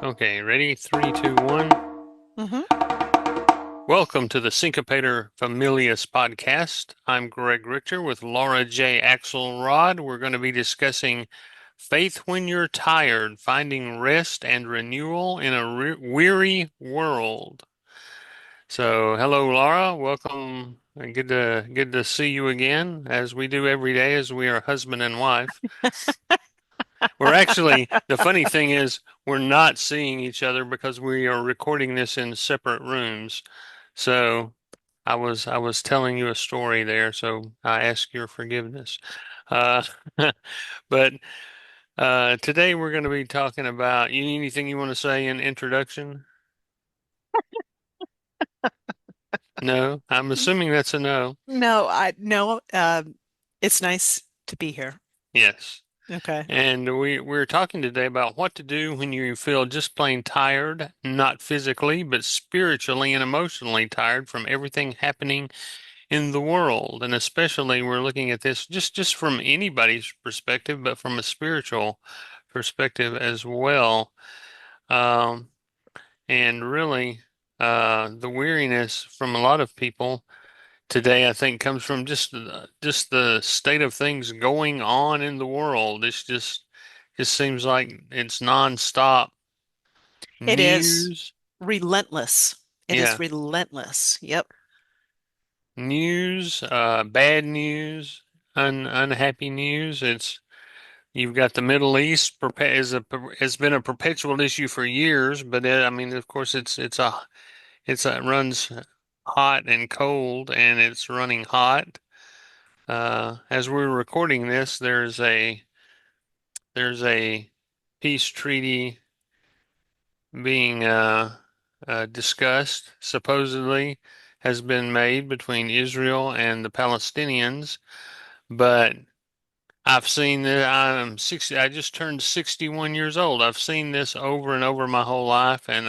Okay, ready? Three, two, one. hmm Welcome to the Syncopator Familius podcast. I'm Greg Richter with Laura J. Axelrod. We're going to be discussing faith when you're tired, finding rest and renewal in a weary world. So, hello, Laura. Welcome. Good to see you again, as we do every day, as we are husband and wife. We're actually, the funny thing is, we're not seeing each other because we are recording this in separate rooms. So I was telling you a story there, so I ask your forgiveness. Uh, but today we're going to be talking about anything you want to say in introduction? No, I'm assuming that's a no. No, no. It's nice to be here. Yes. Okay. And we're talking today about what to do when you feel just plain tired, not physically, but spiritually and emotionally tired from everything happening in the world. And especially we're looking at this just from anybody's perspective, but from a spiritual perspective as well. Um, and really, the weariness from a lot of people today, I think, comes from just the state of things going on in the world. It's just seems like it's nonstop It is news. relentless. It is Yeah, relentless. Yep. news, bad news, unhappy news. It's You've got the Middle East has been a perpetual issue for years, but I mean, of course, it runs hot and cold, and it's running hot. As we're recording this, there's a peace treaty being discussed, supposedly has been made between Israel and the Palestinians, but I've seen that I'm 60. I just turned 61 years old. I've seen this over and over my whole life, and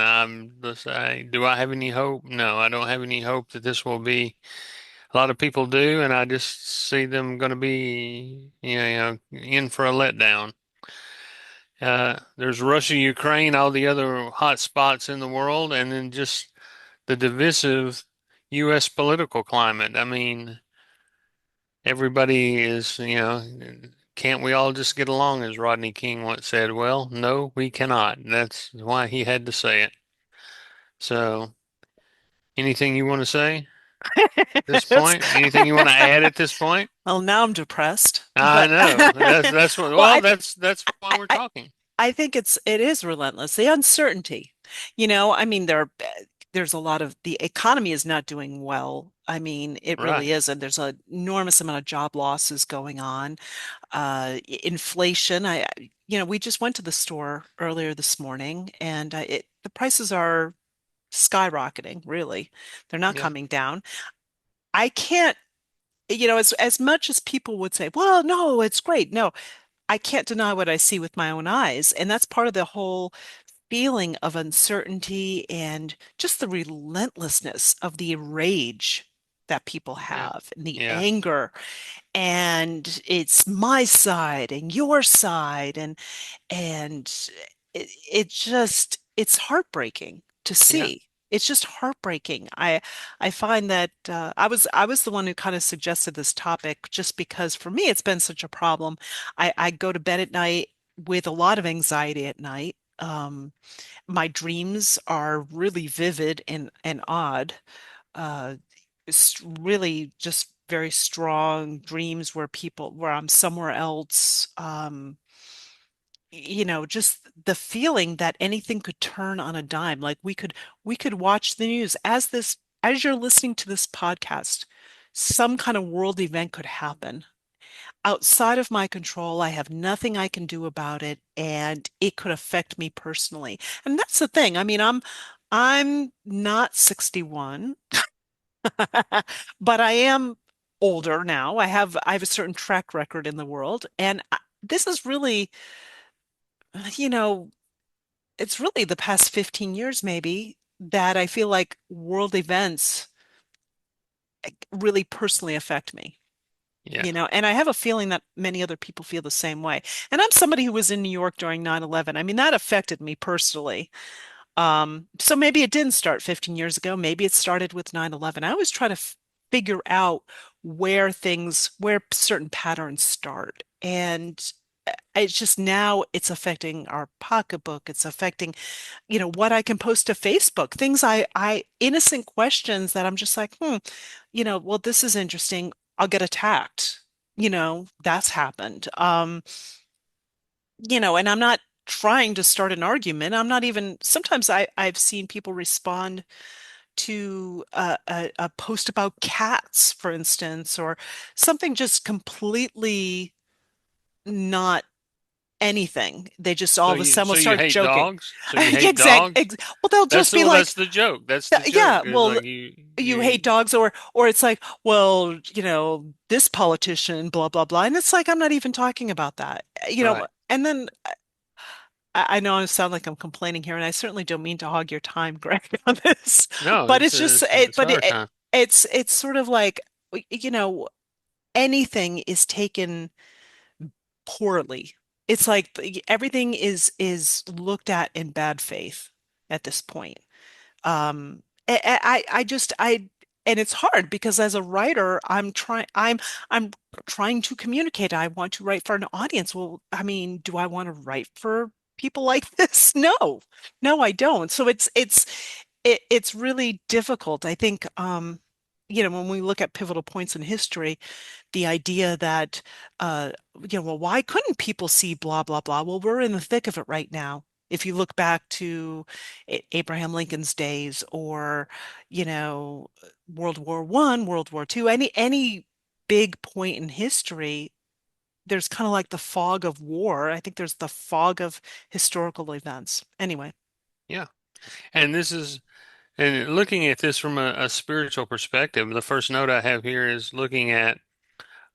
do I have any hope? No, I don't have any hope that this will be. A lot of people do, and I just see them going to be, in for a letdown. There's Russia, Ukraine, all the other hot spots in the world, and then just the divisive U.S. political climate. I mean, everybody is, can't we all just get along, as Rodney King once said? Well, no, we cannot. That's why he had to say it. So, anything you want to say at this It's- point? Anything you want to add at this point? Well, now I'm depressed, I but know. That's what, well, well, that's why I, we're I, talking. I think it is relentless. The uncertainty. I mean, there's a lot of the economy is not doing well. I mean, it really Right. isn't. There's an enormous amount of job losses going on. Inflation. We just went to the store earlier this morning, and the prices are skyrocketing, really. They're not Yeah. coming down. I can't, as much as people would say, well, no, it's great. No, I can't deny what I see with my own eyes. And that's part of the whole feeling of uncertainty and just the relentlessness of the rage that people Yeah. have and the Yeah. anger. And it's my side and your side. And it's heartbreaking to Yeah. see. It's just heartbreaking. I find that I was the one who kind of suggested this topic just because for me it's been such a problem. I go to bed at night with a lot of anxiety at night. My dreams are really vivid and odd. It's really just very strong dreams where I'm somewhere else. Just the feeling that anything could turn on a dime. Like we could watch the news as you're listening to this podcast, some kind of world event could happen outside of my control. I have nothing I can do about it, and it could affect me personally. And that's the thing. I mean, I'm not 61, but I am older now. I have a certain track record in the world, and this is really, you know, it's really the past 15 years maybe that I feel like world events really personally affect me. Yeah. And I have a feeling that many other people feel the same way. And I'm somebody who was in New York during 9/11. I mean, that affected me personally. So maybe it didn't start 15 years ago. Maybe it started with 9/11. I always try to figure out where certain patterns start. And it's just now it's affecting our pocketbook. It's affecting, what I can post to Facebook, things innocent questions that I'm just like, well, this is interesting. I'll get attacked. That's happened. And I'm not trying to start an argument. I'm not even, sometimes I've seen people respond to a post about cats, for instance, or something just completely not anything. They just all So of a you sudden will so you start hate joking. dogs? So you hate Exact. dogs? Well, they'll just be like, That's the joke. That's the joke. yeah, It's well, like you hate you dogs, or it's like, well, this politician, blah blah blah, and it's like I'm not even talking about that, right. and then I know I sound like I'm complaining here, and I certainly don't mean to hog your time, Greg, on this, No, but it's just it's our time. it's sort of like, you know anything is taken poorly. It's like everything is looked at in bad faith at this point. I just and it's hard because as a writer, I'm trying to communicate. I want to write for an audience. Well, I mean, do I want to write for people like this? No, no, I don't. So it's really difficult. I think when we look at pivotal points in history, the idea that well, why couldn't people see blah blah blah? Well, we're in the thick of it right now. If you look back to Abraham Lincoln's days, or you know World War One, World War Two, any big point in history, there's kind of like the fog of war. I think there's the fog of historical events. Anyway, Yeah. And looking at this from a spiritual perspective, the first note I have here is looking at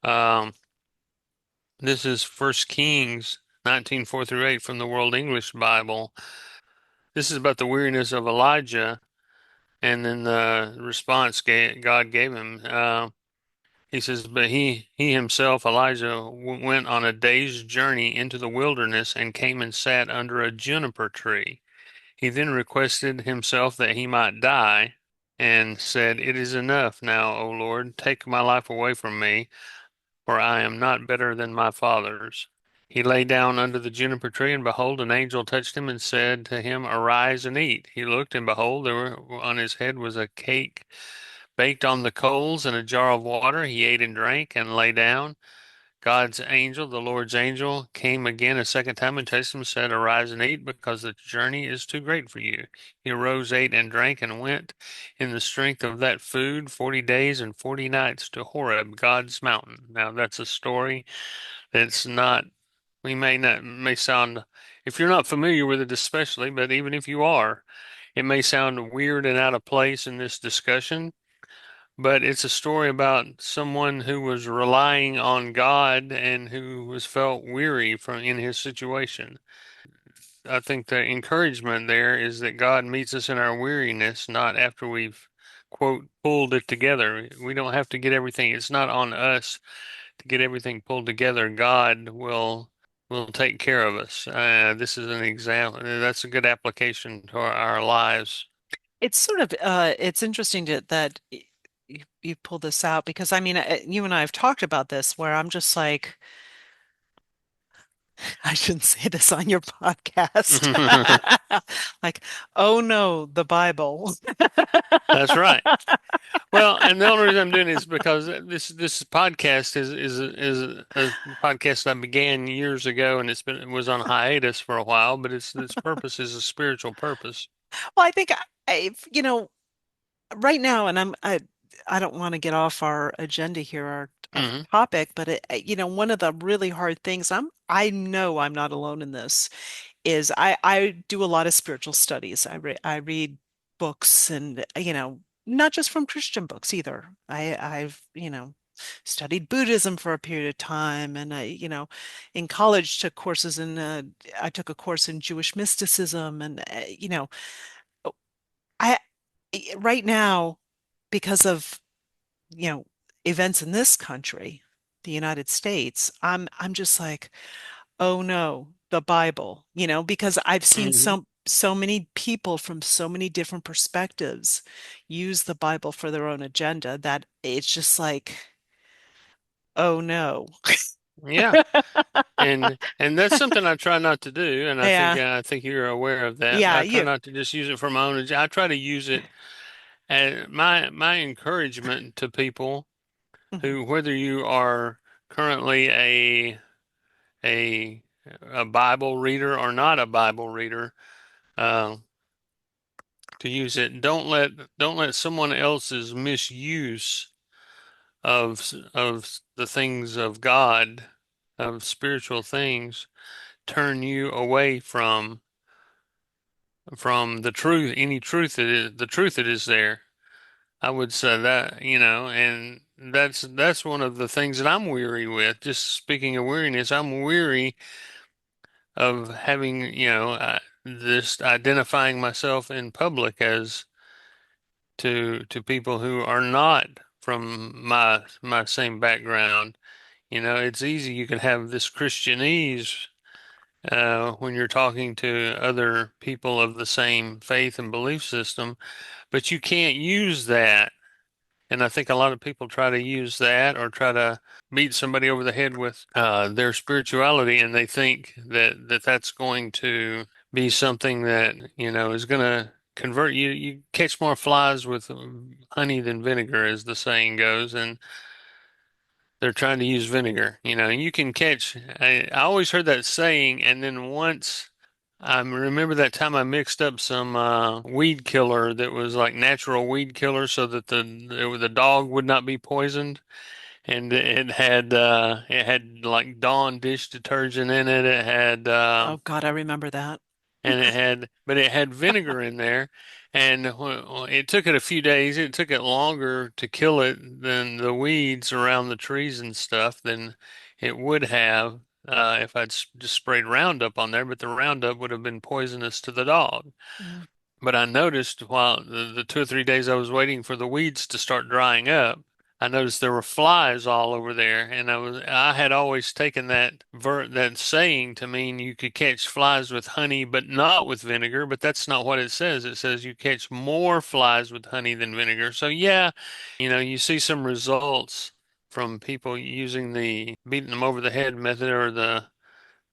um this is First Kings 19:4 through 8 from the World English Bible. This is about the weariness of Elijah and then the response God gave him. He says, but he himself, Elijah, went on a day's journey into the wilderness and came and sat under a juniper tree. He then requested himself that he might die and said, it is enough now, O Lord, take my life away from me, for I am not better than my fathers. He lay down under the juniper tree, and behold, an angel touched him and said to him, arise and eat. He looked, and behold, on his head was a cake baked on the coals and a jar of water. He ate and drank and lay down. God's angel, the Lord's angel, came again a second time and touched him and said, arise and eat, because the journey is too great for you. He arose, ate, and drank, and went in the strength of that food 40 days and 40 nights to Horeb, God's mountain. Now, that's a story that's not, we may sound, if you're not familiar with it especially, but even if you are, it may sound weird and out of place in this discussion, but it's a story about someone who was relying on God and who was felt weary from in his situation. I think the encouragement there is that God meets us in our weariness, not after we've, quote, pulled it together. We don't have to get everything. It's not on us to get everything pulled together. God will take care of us. This is an example. That's a good application to our lives. it's sort of it's interesting that you pulled this out, because I mean, you and I have talked about this where I'm just like, I shouldn't say this on your podcast. Like, oh no, the Bible. That's right. Well, and the only reason I'm doing it is because this podcast is a podcast I began years ago, and it was on hiatus for a while, but its purpose is a spiritual purpose. Well, I think right now, and I don't want to get off our agenda here, our Hmm. topic, but one of the really hard things, I know I'm not alone in this, is I do a lot of spiritual studies. I read books, and not just from Christian books either. I've studied Buddhism for a period of time, and in college took courses in I took a course in Jewish mysticism, and I right now, because of you know events in this country, the United States, I'm just like, oh no, the Bible, because I've seen Hmm. so many people from so many different perspectives use the Bible for their own agenda that it's just like, oh no. Yeah. And that's something I try not to do, and Yeah. I think you're aware of that. Yeah, I try you. not to just use it for my own. I try to use it as my encouragement to people Mhm. who, whether you are currently a a Bible reader or not a Bible reader, uh, to use it. Don't let someone else's misuse of the things of God, of spiritual things, turn you away from the truth, any truth that is the truth that is there. I would say that, and that's one of the things that I'm weary with. Just speaking of weariness, I'm weary of having, this identifying myself in public as to people who are not from my same background. It's easy. You can have this Christianese when you're talking to other people of the same faith and belief system, but you can't use that. And I think a lot of people try to use that or try to beat somebody over the head with their spirituality, and they think that that's going to be something that, is going to convert you. You catch more flies with honey than vinegar, as the saying goes, and they're trying to use vinegar. You can catch. I always heard that saying, and then once I remember that time I mixed up some weed killer that was like natural weed killer, so that the dog would not be poisoned, and it had like Dawn dish detergent in it. It had Oh God, I remember that. but it had vinegar in there, and it took it a few days. It took it longer to kill it than the weeds around the trees and stuff than it would have if just sprayed Roundup on there. But the Roundup would have been poisonous to the dog. Mm. But I noticed while the 2 or 3 days I was waiting for the weeds to start drying up, I noticed there were flies all over there, and I had always taken that saying to mean you could catch flies with honey, but not with vinegar. But that's not what it says. It says you catch more flies with honey than vinegar. So yeah, you see some results from people using the beating them over the head method or the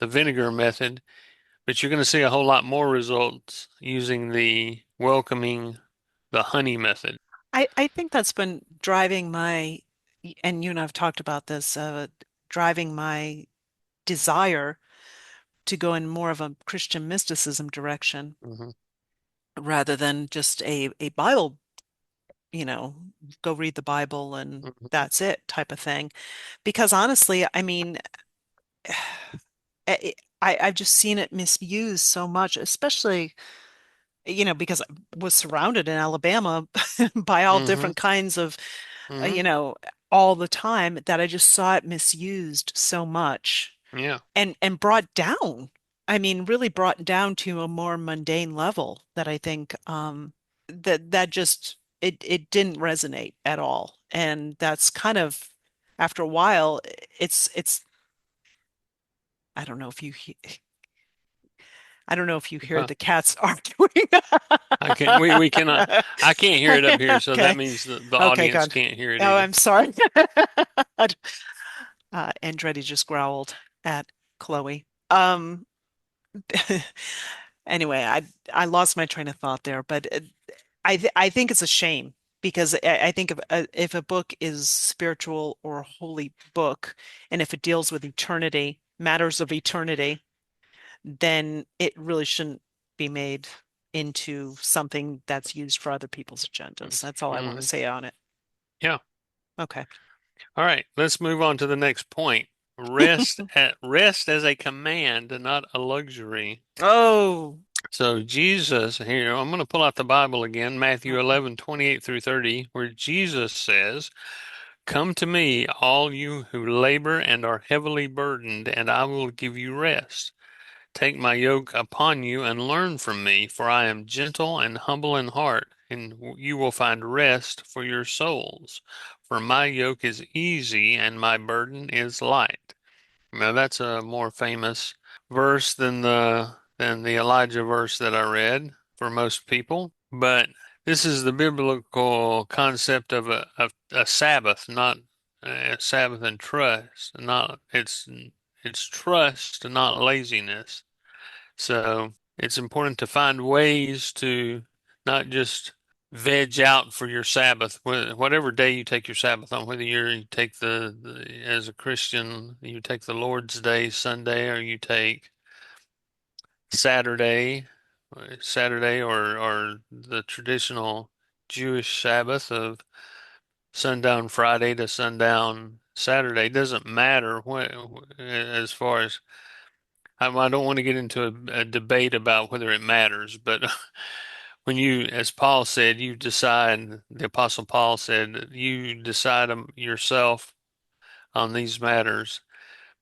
vinegar method, but you're going to see a whole lot more results using the honey method. I think that's been driving and you and I've talked about this, driving my desire to go in more of a Christian mysticism direction Hmm. rather than just a Bible, you know, go read the Bible and Hmm. that's it type of thing. Because honestly, I mean, I've just seen it misused so much, especially, because I was surrounded in Alabama by all Hmm. different kinds of, uh, Hmm. you know, all the time that I just saw it misused so much Yeah. and brought down. I mean, really brought down to a more mundane level that I think that just it didn't resonate at all. And that's kind of after a while, it's I don't know if I don't know if you hear Uh, the cats arguing. I can't. We cannot. I can't hear it up here, so that Okay. means the Okay, audience good. can't hear it Oh, either. I'm sorry. Andretti just growled at Chloe. Anyway, I lost my train of thought there, but I think it's a shame because I think if a book is spiritual or a holy book, and if it deals with eternity, matters of eternity, then it really shouldn't be made into something that's used for other people's agendas. That's all I want to Hmm. say on it. Yeah. Okay. All right. Let's move on to the next point. Rest as a command, not a luxury. Oh. So Jesus here, I'm going to pull out the Bible again, Matthew Mhm. 11:28 through 30, where Jesus says, "Come to me, all you who labor and are heavily burdened, and I will give you rest. Take my yoke upon you and learn from me, for I am gentle and humble in heart, and you will find rest for your souls. for my yoke is easy and my burden is light. Now that's a more famous verse than the Elijah verse that I read for most people, but this is the biblical concept of a Sabbath, not a Sabbath and trust, not it's trust, not laziness. So it's important to find ways to not just veg out for your Sabbath, whatever day you take your Sabbath on, whether you take as a Christian, you take the Lord's Day, Sunday, or you take Saturday, Saturday, or the traditional Jewish Sabbath of sundown Friday to sundown Saturday. It doesn't matter as far as I don't want to get into a debate about whether it matters, but when you, as Paul said, you decide, the Apostle Paul said, you decide yourself on these matters,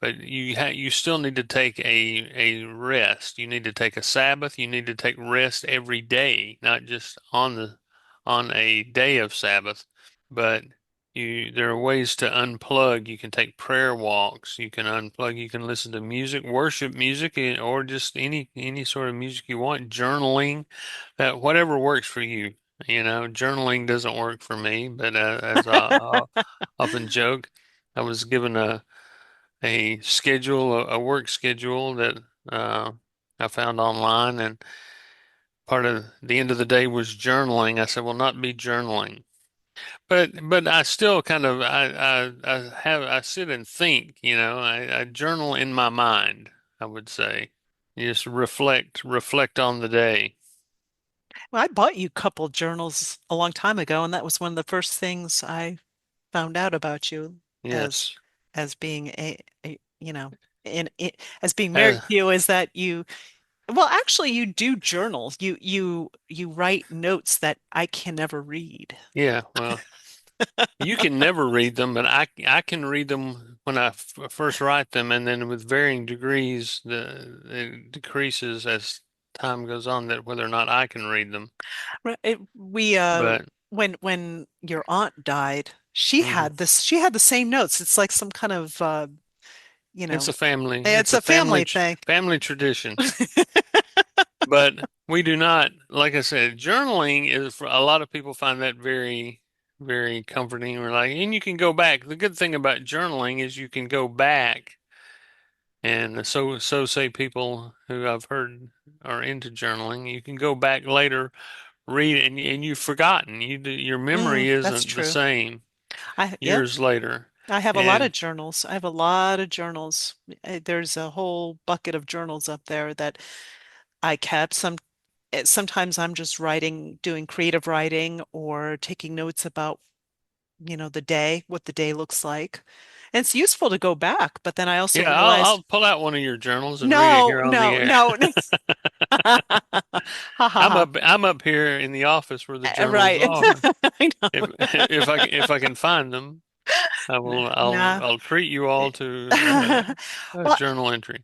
but you still need to take a rest. You need to take a Sabbath. You need to take rest every day, not just on a day of Sabbath, but there are ways to unplug. You can take prayer walks. You can unplug. You can listen to music, worship music, or just any sort of music you want. Journaling, that whatever works for you. Journaling doesn't work for me, but as I often joke, I was given a schedule, a work schedule that uh, I found online, and part of the end of the day was journaling. I said, "Well, not be journaling," but I still kind of I sit and think. I journal in my mind. I would say, you just reflect on the day. Well, I bought you a couple journals a long time ago, and that was one of the first things I found out about you as Yes. as being a as being married Uh, to you is that you well actually you do journal. You write notes that I can never read. yeah. Well, you can never read them, but I can read them when I first write them, and then with varying degrees, it decreases as time goes on that whether or not I can read them. We But when your aunt died, mhm. she had the same notes. It's like some kind of you It's know a family, it's it's a a family family tr thing. family tradition. But we do not, like I said, journaling is for a lot of people find that very, very comforting. And you can go back. The good thing about journaling is you can go back. And so say people who I've heard are into journaling. You can go back later, read it, and you've forgotten. Your memory That's isn't the true. same Yep. years later. I have a lot And of journals. I have a lot of journals. There's a whole bucket of journals up there that I kept. Sometimes I'm just writing, doing creative writing or taking notes about, the day, what the day looks like. And it's useful to go back, but then I also yeah, I'll realized, I'll pull out one of your journals and read it no, here on the no, air. no. Ha ha ha. I'm up here in the office where the journals Right. are. I If know. if I can find them, Nah. I'll treat you all to a Well, journal entry.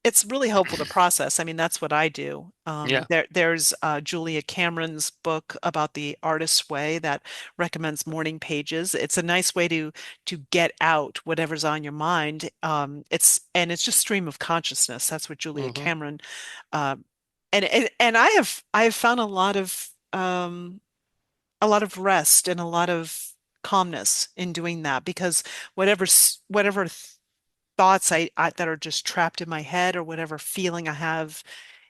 it's really helpful to process. I mean, that's what I do. Yeah. There's Julia Cameron's book about the artist's way that recommends morning pages. It's a nice way to get out whatever's on your mind. It's just stream of consciousness. That's what Julia Hmm. Cameron uh, and I have found a lot of rest and a lot of calmness in doing that because whatever thoughts that are just trapped in my head or whatever feeling I have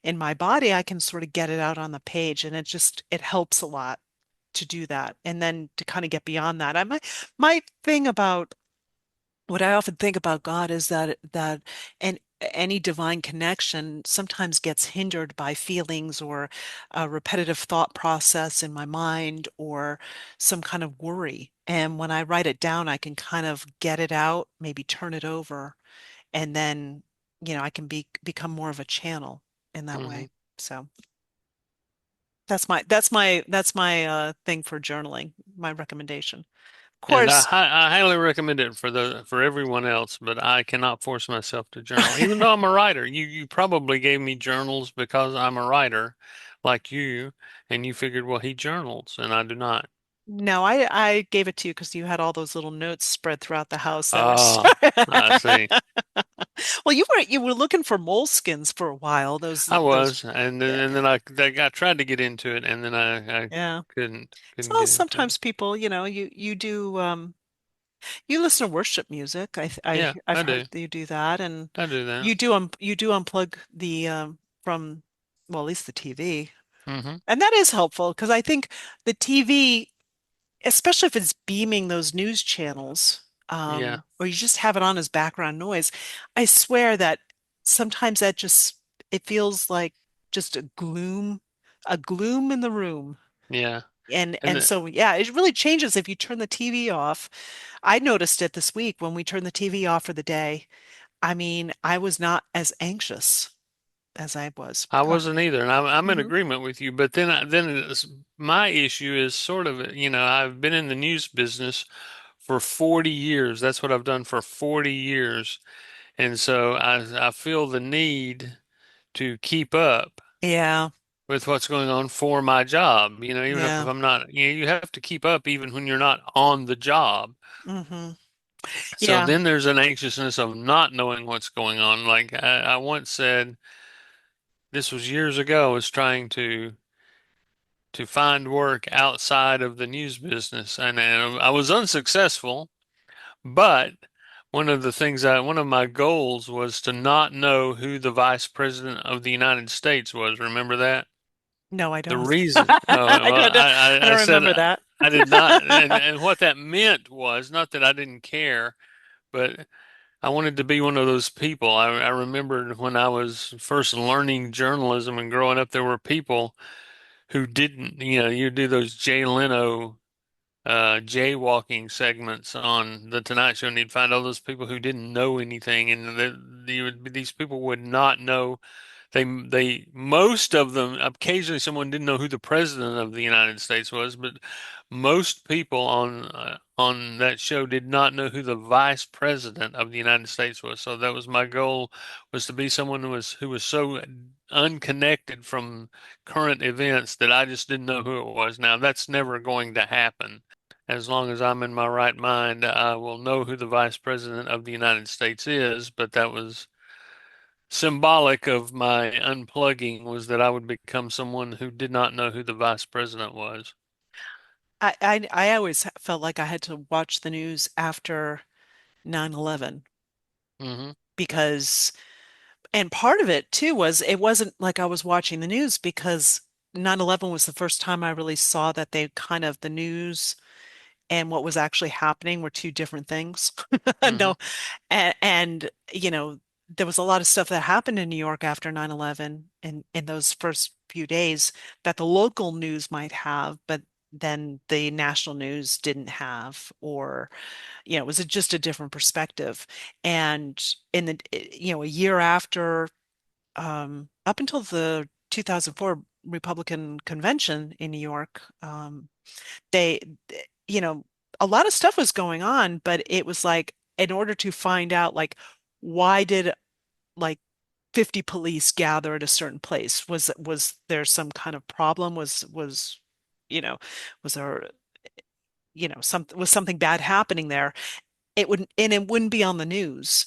in my body, I can sort of get it out on the page, and it helps a lot to do that. And then to kind of get beyond that. My thing about what I often think about God is that and any divine connection sometimes gets hindered by feelings or a repetitive thought process in my mind or some kind of worry. And when I write it down, I can kind of get it out, maybe turn it over, and then, I can become more of a channel in that Hmm. way. So that's my thing for journaling, my recommendation. Of And course, I highly recommend it for everyone else, but I cannot force myself to journal, even though I'm a writer. You probably gave me journals because I'm a writer, like you, and you figured, well, he journals, and I do not. No, I gave it to you because you had all those little notes spread throughout the house that were Oh, I see. well, you were looking for moleskins for a while. I Those was, and then yeah, I tried to get into it, and then I yeah. couldn't So get into it. sometimes people, you do you listen to worship music. Yeah, I've I heard do. that you do that, and I do that. you do unplug the from well, at least the TV. Hmm. And that is helpful because I think the TV, especially if it's beaming those news channels, Yeah, or you just have it on as background noise, I swear that sometimes that just it feels like just a gloom in the room. yeah, and And the, so yeah, it really changes if you turn the TV off. I noticed it this week when we turned the TV off for the day. I mean, I was not as anxious as I was. I wasn't either, and I'm in Mhm. agreement with you. But my issue is sort of, I've been in the news business for 40 years. That's what I've done for 40 years, and so I feel the need to keep up Yeah, with what's going on for my job. Even if yeah. I'm not, you have to keep up even when you're not on the job. Hmm. So Yeah. then there's an anxiousness of not knowing what's going on. Like I once said, this was years ago, I was trying to find work outside of the news business, and I was unsuccessful. But one of my goals was to not know who the Vice President of the United States was. Remember that? No, I The don't. reason, I well, don't know. I I don't said remember that. I did not, and what that meant was not that I didn't care, but I wanted to be one of those people. I remembered when I was first learning journalism and growing up, there were people who didn't, you do those Jay Leno jaywalking segments on the Tonight Show, and you'd find all those people who didn't know anything, and these people would not know. Most of them, occasionally someone didn't know who the president of the United States was, but most people on that show did not know who the vice president of the United States was. So that was my goal, was to be someone who was so unconnected from current events that I just didn't know who it was. Now that's never going to happen. As long as I'm in my right mind, I will know who the vice president of the United States is, but that was symbolic of my unplugging, was that I would become someone who did not know who the vice president was. I always felt like I had to watch the news after 9/11 Hmm. because, and part of it too was it wasn't like I was watching the news because 9/11 was the first time I really saw that they kind of the news and what was actually happening were two different things. Hmm. No, and there was a lot of stuff that happened in New York after 9/11 in those first few days that the local news might have, but then the national news didn't have, or it was just a different perspective. And in the a year after, up until the 2004 Republican convention in New York, they, you know, a lot of stuff was going on, but it was like in order to find out like why did like 50 police gather at a certain place? Was there some kind of problem? You know, was there, was something bad happening there? It wouldn't be on the news.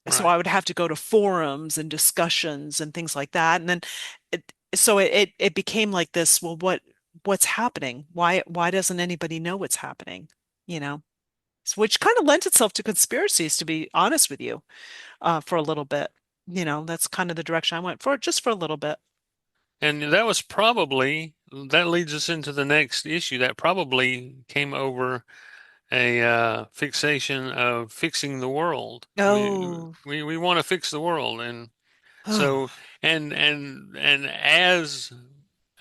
So Right. I would have to go to forums and discussions and things like that. And then it became like this, well, what's happening? Why doesn't anybody know what's happening? You know? Which kind of lent itself to conspiracies, to be honest with you, for a little bit. That's kind of the direction I went for, just for a little bit. And that leads us into the next issue. That probably came over a fixation of fixing the world. Oh, We want to fix the world, and so and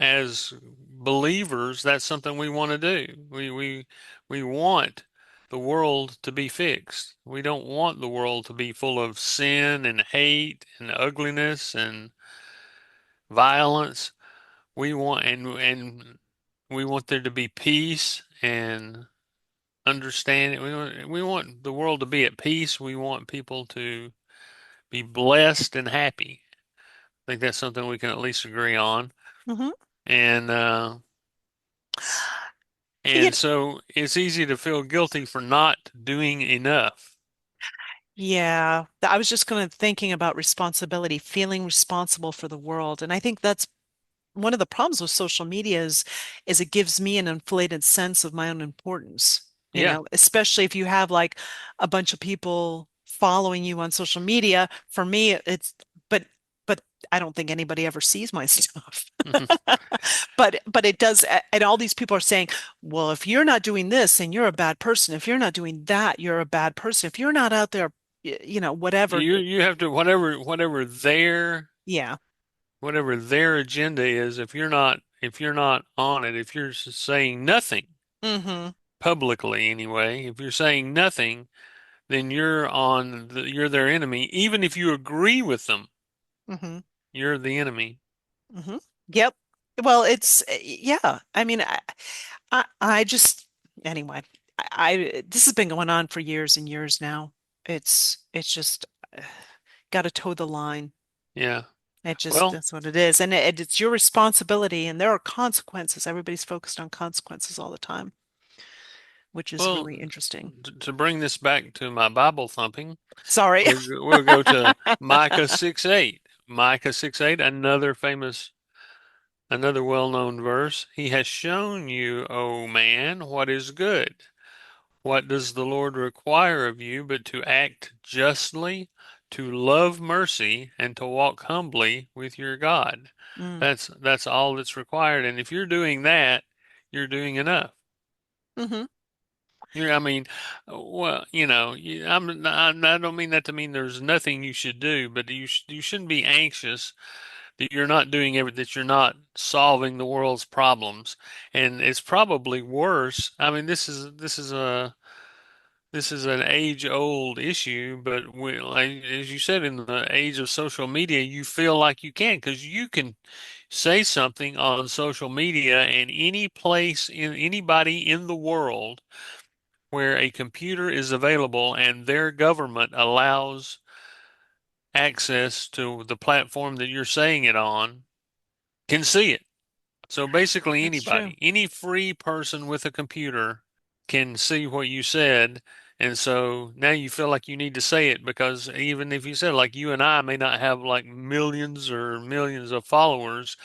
as believers, that's something we want to do. We want the world to be fixed. We don't want the world to be full of sin and hate and ugliness and violence. We want there to be peace and understanding. We want the world to be at peace. We want people to be blessed and happy. I think that's something we can at least agree on. hmm And You And so it's easy to feel guilty for not doing enough. Yeah, I was just kind of thinking about responsibility, feeling responsible for the world. And I think that's one of the problems with social media is it gives me an inflated sense of my own importance, Yeah. especially if you have like a bunch of people following you on social media. For me, but but I don't think anybody ever sees my stuff. Mhm. But it does, and all these people are saying, well, if you're not doing this, then you're a bad person. If you're not doing that, you're a bad person. If you're not out there, whatever. You have to Yeah. whatever their agenda is, if you're not on it, if you're saying nothing Hmm. publicly anyway, if you're saying nothing, then you're their enemy. Even if you agree with them, Hmm. you're the enemy. Hmm. Yep. Well, yeah. I mean, I just anyway. This has been going on for years and years now. It's just got to toe the line. Yeah. It just Well, that's what it is, and it's your responsibility. And there are consequences. Everybody's focused on consequences all the time, which is well, really interesting. to bring this back to my Bible thumping, Sorry. we'll go to Micah 6:8. Micah 6:8, another well-known verse. He has shown you, O man, what is good. What does the Lord require of you but to act justly, to love mercy, and to walk humbly with your God? Mm. That's all that's required. And if you're doing that, you're doing enough. Hmm. I mean, well, I don't mean that to mean there's nothing you should do, but you shouldn't be anxious that you're not doing that you're not solving the world's problems. And it's probably worse. I mean, this is an age-old issue, but like, as you said, in the age of social media, you feel like you can because you can say something on social media and any place in anybody in the world where a computer is available and their government allows access to the platform that you're saying it on can see it. So basically, That's true. anybody, any free person with a computer can see what you said. And so now you feel like you need to say it because even if you said, like you and I may not have like millions or millions of followers,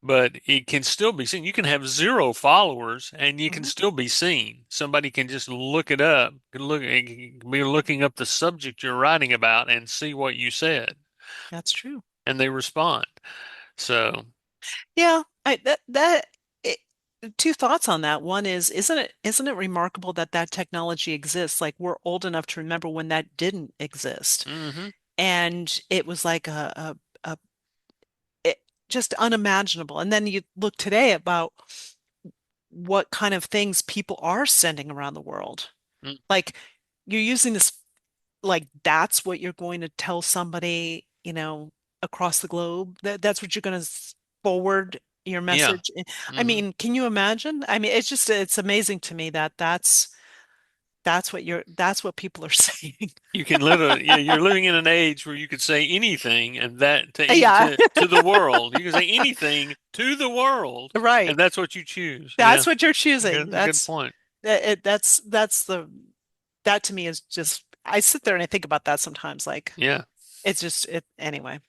but it can still be seen. You can have zero followers and you can Hmm. still be seen. Somebody can just look it up, be looking up the subject you're writing about and see what you said, That's true. and they respond. So, Yeah, it, two thoughts on that. One is, isn't it remarkable that that technology exists? Like we're old enough to remember when that didn't exist, hmm and it was like a it, just unimaginable. And then you look today about what kind of things people are sending around the world. Like you're using this, like that's what you're going to tell somebody, across the globe. That's what you're going to forward your yeah. message. I hmm mean, can you imagine? I mean, it's amazing to me that that's what people are saying. You can yeah, you're living in an age where you could say anything and that Yeah, to the world. You can say anything to the world, right. and that's what you choose. Yeah, That's what you're choosing. good point. That to me is just I sit there and I think about that sometimes. Like Yeah. it's just it anyway.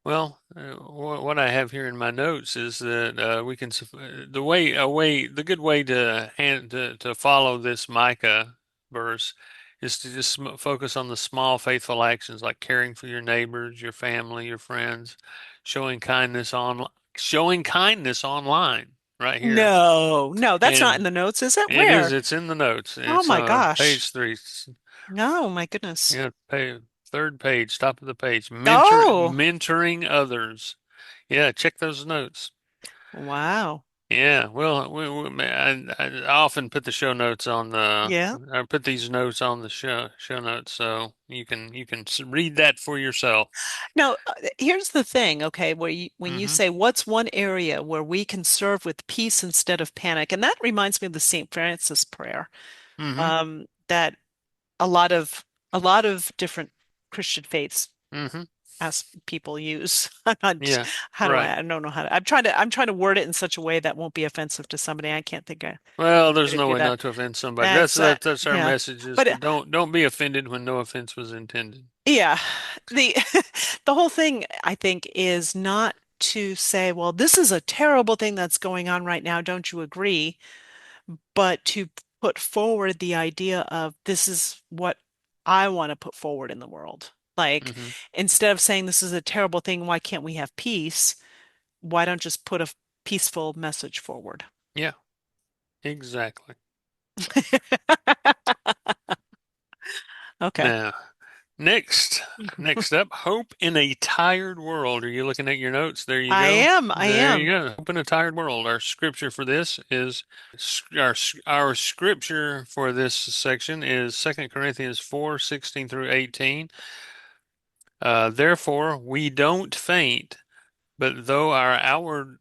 Well, what I have here in my notes is that we can the good way to follow this Micah verse is to just focus on the small faithful actions like caring for your neighbors, your family, your friends, showing kindness online right here. No, no, that's not in And the notes, is it? it is Where? it's in the notes. Oh It's my gosh. page 3. No, my goodness. Yeah, third page, top of the page. Oh, Mentoring others. Yeah, check those notes. wow. Yeah, well, I often put the show notes on Yeah. I put these notes on the show notes, so you can read that for yourself. Now, here's the thing, okay, when you hmm say what's one area where we can serve with peace instead of panic, and that reminds me of the St. Francis prayer, hmm that a lot of different Christian faiths hmm ask people use. I'm not, Yeah, how do right. I don't know how to, I'm trying to word it in such a way that won't be offensive to somebody. I can't think of Well, way there's to no do way that. not to offend somebody. That's That's our yeah. message is But to don't be offended when no offense was intended. yeah, the the whole thing I think is not to say, well, this is a terrible thing that's going on right now, don't you agree? But to put forward the idea of this is what I want to put forward in the world. Like Hmm. instead of saying this is a terrible thing, why can't we have peace? Why don't just put a peaceful message forward? Yeah, exactly. Okay. Now, next up, hope in a tired world. Are you looking at your notes? There you I go. am. I There you am. go. Hope in a tired world. Our scripture for this is our scripture for this section is 2 Corinthians 4:16 through 18. Therefore, we don't faint, but though our outward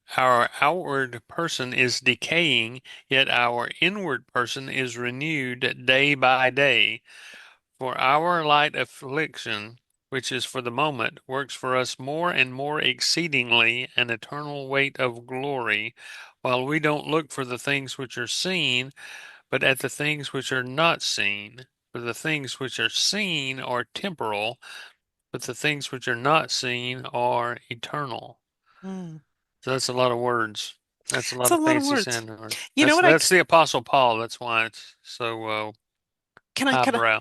person is decaying, yet our inward person is renewed day by day. For our light affliction, which is for the moment, works for us more and more exceedingly an eternal weight of glory, while we don't look for the things which are seen, but at the things which are not seen. For the things which are seen are temporal, but the things which are not seen are eternal. Mm. So that's a lot of words. That's a It's lot a of lot of fancy words. sounding words. You know That's what I that's the Apostle Paul. That's why it's so can I can I highbrow.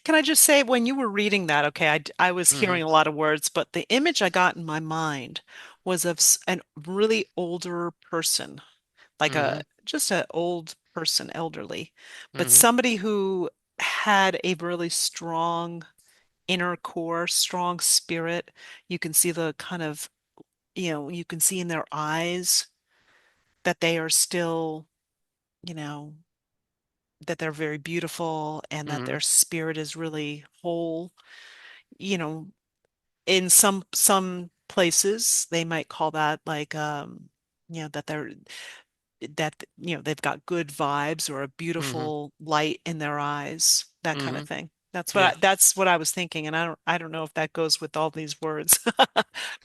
can I just say when you were reading that, okay, I was Hmm. hearing a lot of words, but the image I got in my mind was of an really older person, like a Hmm. just an old person, elderly, but Hmm. somebody who had a really strong inner core, strong spirit. You can see the kind of, you can see in their eyes that they are still, you know, that they're very beautiful and that Hmm. their spirit is really whole. You know, in some places they might call that like that they've got good vibes or a Hmm. beautiful light in their eyes, that kind of Hmm. thing. Yeah, That's what I was thinking, and I don't know if that goes with all these words,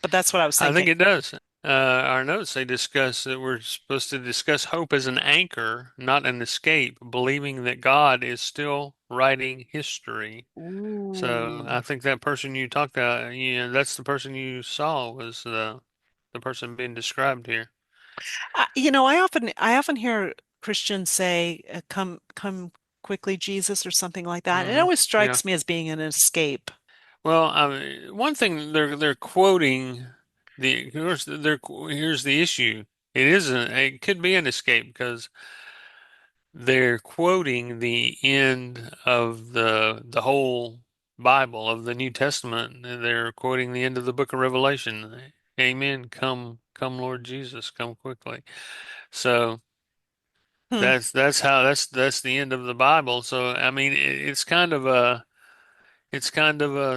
but that's what I was I think thinking. it does. Our notes they discuss that we're supposed to discuss hope as an anchor, not an escape, believing that God is still writing history. So Ooh. I think that person you talked to, that's the person you saw was the person being described here. I often hear Christians say, come quickly, Jesus," or something like that. And it Hmm. always Yeah. strikes me as being an escape. Well, one thing they're quoting here's the issue. It could be an escape because they're quoting the end of the whole Bible of the New Testament. They're quoting the end of the book of Revelation. Amen. Come, Lord Jesus, come quickly. So Hmm. that's the end of the Bible. So I mean, it's kind of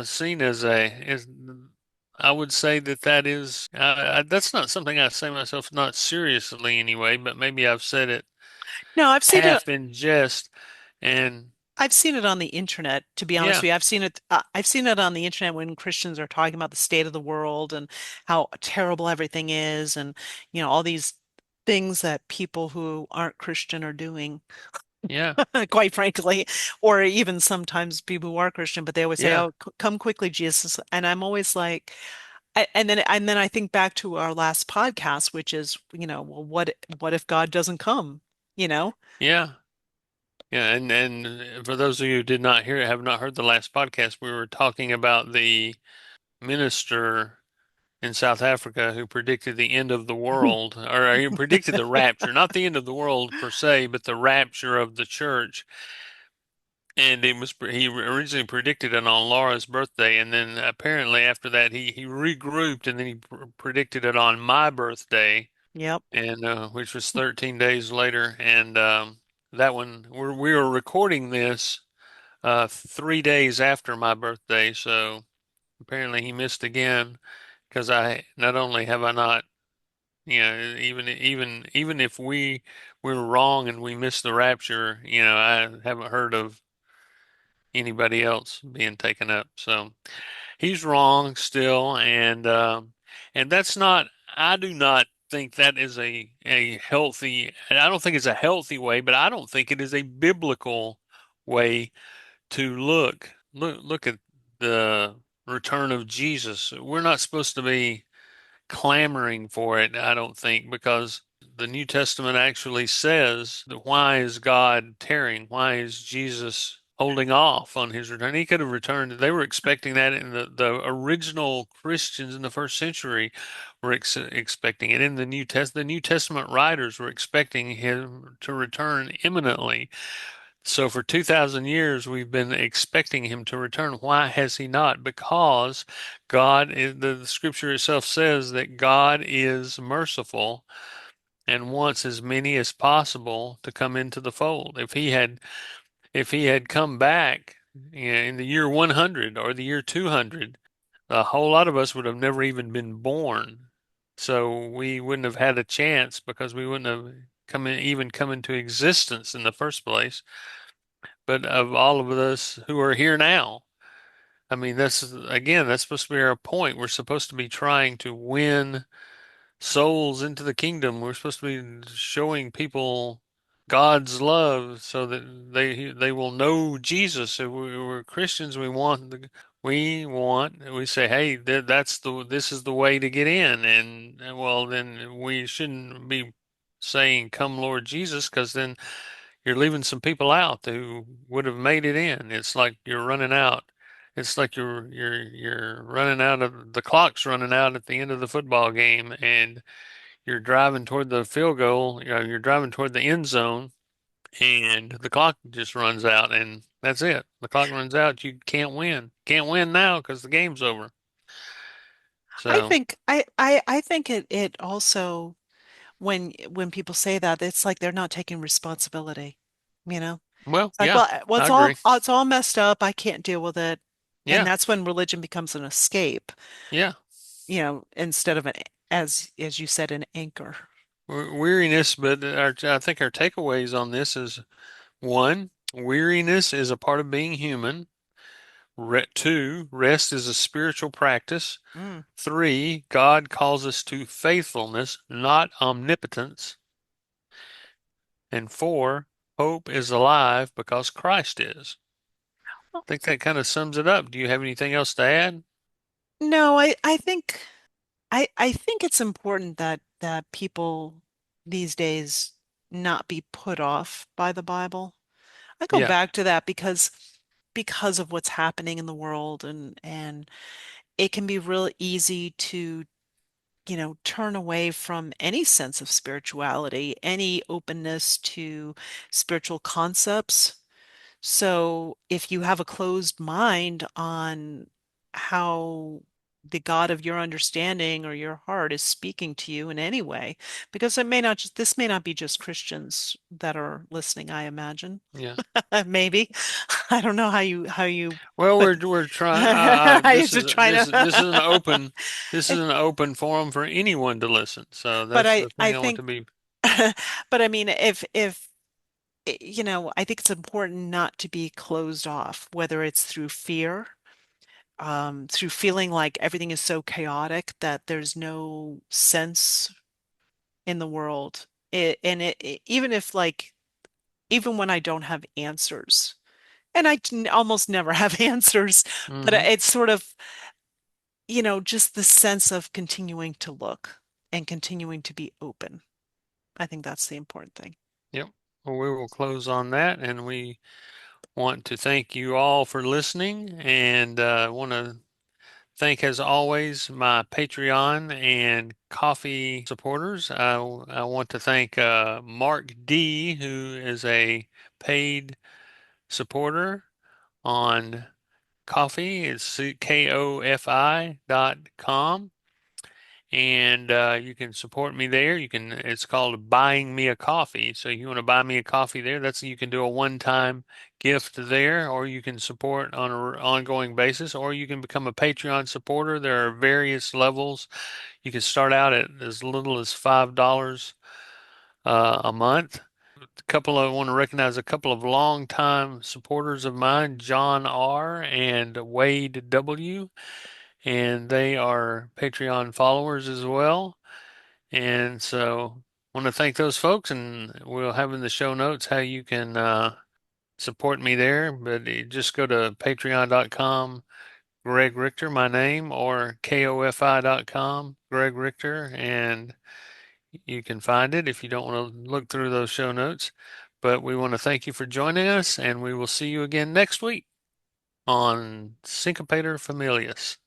seen as I would say that is that's not something I say myself not seriously anyway, but maybe I've said it No, half in jest, and I've seen it on the internet, to be honest yeah, with you. I've seen it on the internet when Christians are talking about the state of the world and how terrible everything is, and all these things that people who aren't Christian are doing, yeah, quite frankly, or even sometimes people who are Christian, but they always say, yeah, "Oh, come quickly, Jesus," and I'm always like, and then I think back to our last podcast, which is, well, what if God doesn't come? You know? yeah, yeah, and for those of you who did not hear have not heard the last podcast, we were talking about the minister in South Africa who predicted the end of the world, or he predicted the rapture, not the end of the world per se, but the rapture of the church. And he originally predicted it on Laura's birthday, and then apparently after that he regrouped and then he predicted it on my birthday, Yep. and which was 13 days later. And that one we were recording this 3 days after my birthday, so apparently he missed again because I not only have I not, even if we're wrong and we missed the rapture, I haven't heard of anybody else being taken up. So he's wrong still, and that's not. I do not think that is a healthy. And I don't think it's a healthy way, but I don't think it is a biblical way to look at the return of Jesus. We're not supposed to be clamoring for it, I don't think, because the New Testament actually says that why is God tarrying? Why is Jesus holding off on his return? He could have returned. They were expecting that in the original Christians in the first century were expecting it. In the New Testament writers were expecting him to return imminently. So for 2,000 years, we've been expecting him to return. Why has he not? Because the scripture itself says that God is merciful and wants as many as possible to come into the fold. If he had come back, in the year 100 or the year 200, a whole lot of us would have never even been born. So we wouldn't have had a chance because we wouldn't have even come into existence in the first place. But of all of us who are here now, I mean, that's supposed to be our point. We're supposed to be trying to win souls into the kingdom. We're supposed to be showing people God's love so that they will know Jesus. If we're Christians, we say, hey, this is the way to get in, and well, then we shouldn't be saying, "Come, Lord Jesus," because then you're leaving some people out who would have made it in. It's like you're running out. It's like you're running out of the clock's running out at the end of the football game, and you're driving toward the field goal. You're driving toward the end zone, and the clock just runs out, and that's it. The clock runs out. You can't win. Can't win now because the game's over. So, I think it also when people say that, it's like they're not taking responsibility, you know? well, It's like, yeah, well, I agree. it's all messed up. I can't deal with it. And Yeah, that's when religion becomes an escape, yeah. instead of as you said, an anchor. Weariness, but I think our takeaways on this is one, weariness is a part of being human. Two, rest is a spiritual practice. Mm. Three, God calls us to faithfulness, not omnipotence. And four, hope is alive because Christ is. I think that kind of sums it up. Do you have anything else to add? No, I think it's important that people these days not be put off by the Bible. I go Yeah, back to that because of what's happening in the world, and it can be real easy to, turn away from any sense of spirituality, any openness to spiritual concepts. So if you have a closed mind on how the God of your understanding or your heart is speaking to you in any way, because this may not be just Christians that are listening, I imagine. yeah. Maybe. I don't know how you Well, put we're trying. I just trying This is to this is an open forum for anyone to listen. So but that's the I thing I want think to be. but I mean if I think it's important not to be closed off, whether it's through fear, through feeling like everything is so chaotic that there's no sense in the world. Even if even when I don't have answers, and almost never have answers, but Hmm. it's sort of, just the sense of continuing to look and continuing to be open. I think that's the important thing. Yep. Well, we will close on that, and we want to thank you all for listening, and want to thank, as always, my Patreon and coffee supporters. I want to thank Mark D, who is a paid supporter on Coffee. It's kofi.com. And you can support me there. It's called Buying Me a Coffee. So you want to buy me a coffee there, you can do a one-time gift there, or you can support on an ongoing basis, or you can become a Patreon supporter. There are various levels. You can start out at as little as $5 a month. want to recognize a couple of longtime supporters of mine, John R. and Wade W. And they are Patreon followers as well. And so want to thank those folks, and we'll have in the show notes how you can support me there. But just go to patreon.com, Greg Richter, my name, or kofi.com, Greg Richter, and you can find it if you don't want to look through those show notes. But we want to thank you for joining us, and we will see you again next week on Syncopator Familius.